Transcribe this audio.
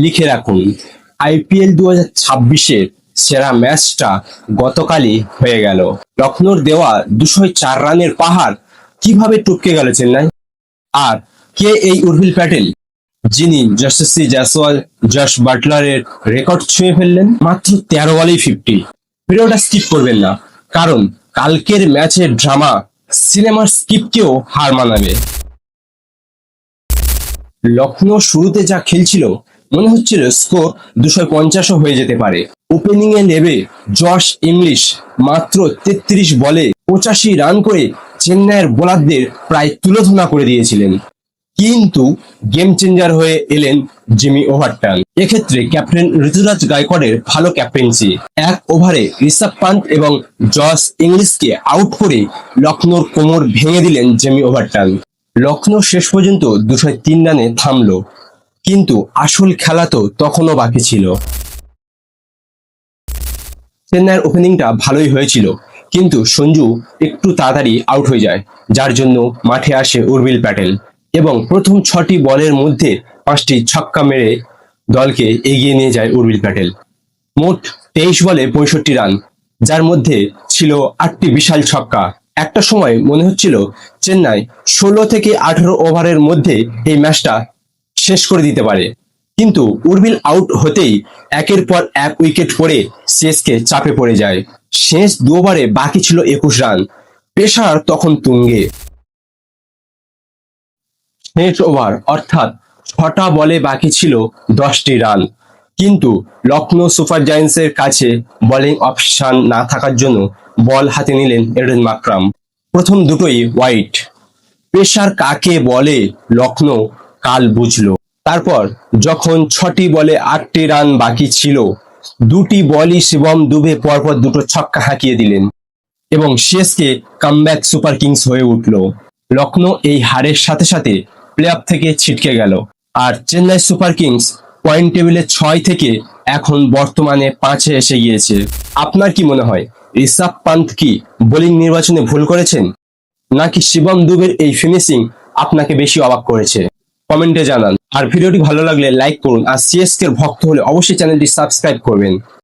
লিখে রাখুন, আইপিএল 2026-এর সেরা ম্যাচটা গতকালই হয়ে গেল। লখনৌর দেওয়া 204 রানের পাহাড় কিভাবে টপকে গেল চেন্নাই? আর কে এই উর্ভিল প্যাটেল, যিনি যশস্বী জয়সওয়াল, জশ বাটলারের রেকর্ড ছুঁয়ে ফেললেন মাত্র 13 বলেই 50? ভিডিওটা স্কিপ করবেন না, কারণ কালকের ম্যাচের ড্রামা সিনেমার স্ক্রিপ্টকেও হার মানাবে। লখনৌ শুরুতে যা খেলছিল, মনে হচ্ছিল স্কোর 250ও হয়ে যেতে পারে। ওপেনিং এ নেবে জশ ইংলিশ মাত্র 33 বলে 85 রান করে চেন্নাইয়ের বোলারদের প্রায় তুলোধনা করে দিয়েছিলেন। কিন্তু গেম চেঞ্জার হয়ে এলেন জিমি ওভারটন। এক্ষেত্রে ক্যাপ্টেন ঋতুরাজ গায়কোয়াড়ের ভালো ক্যাপ্টেন্সি। এক ওভারে ঋষভ পান্ত এবং জশ ইংলিশকে আউট করে লখনৌর কোমর ভেঙে দিলেন জিমি ওভারটন। লখনৌ শেষ পর্যন্ত 203 রানে থামলো, কিন্তু আসল খেলা তো তখনও বাকি ছিল। চেন্নাইয়ের ওপেনিংটা ভালোই হয়েছিল, কিন্তু সঞ্জু একটু তাড়াতাড়ি আউট হয়ে যায়, যার জন্য মাঠে আসে উর্ভিল প্যাটেল এবং প্রথম 6টি বলের মধ্যে 5টি ছক্কা মেরে দলকে এগিয়ে নিয়ে যায় উর্ভিল প্যাটেল। মোট 23 বলে 65 রান, যার মধ্যে ছিল 8টি বিশাল ছক্কা। একটা সময় মনে হচ্ছিল চেন্নাই 16 থেকে 18 ওভারের মধ্যে এই ম্যাচটা শেষ করে দিতে পারে, কিন্তু উর্ভিল আউট হতেই একের পর এক উইকেট পড়ে সিএসকে চাপে পড়ে যায়। শেষ 2 ওভারে বাকি ছিল 21 রান, পেসার তখন তুঙ্গে। শেষ ওভার অর্থাৎ 6টা বলে বাকি ছিল 10টি রান, কিন্তু লখনৌ সুপার জায়ান্টসের কাছে বোলিং অপশন না থাকার জন্য বল হাতে নিলেন এডেন মাকরাম। প্রথম দুটোই ওয়াইড। পেসার কাকে বলে লখনৌ কাল বুঝলো। তারপর যখন 6টি বলে 8টি রান বাকি ছিল, 2টি বলই শিবম দুবে পরপর 2টো ছক্কা হাঁকিয়ে দিলেন এবং সিএসকে কামব্যাক সুপার কিংস হয়ে উঠল। লখনৌ এই হারের সাথে সাথে প্লে অফ থেকে ছিটকে গেল, আর চেন্নাই সুপার কিংস পয়েন্ট টেবিলে 6 থেকে এখন বর্তমানে 5-এ এসে গিয়েছে। আপনার কি মনে হয়, ঋষভ পান্ত কি বোলিং নির্বাচনে ভুল করেছেন, নাকি শিবম দুবের এই ফিনিশিং আপনাকে বেশি অবাক করেছে? কমেন্টে জানান। আর ভিডিওটি ভালো লাগলে লাইক করুন, আর সিএসকে এর ভক্ত হলে অবশ্যই চ্যানেলটি সাবস্ক্রাইব করবেন।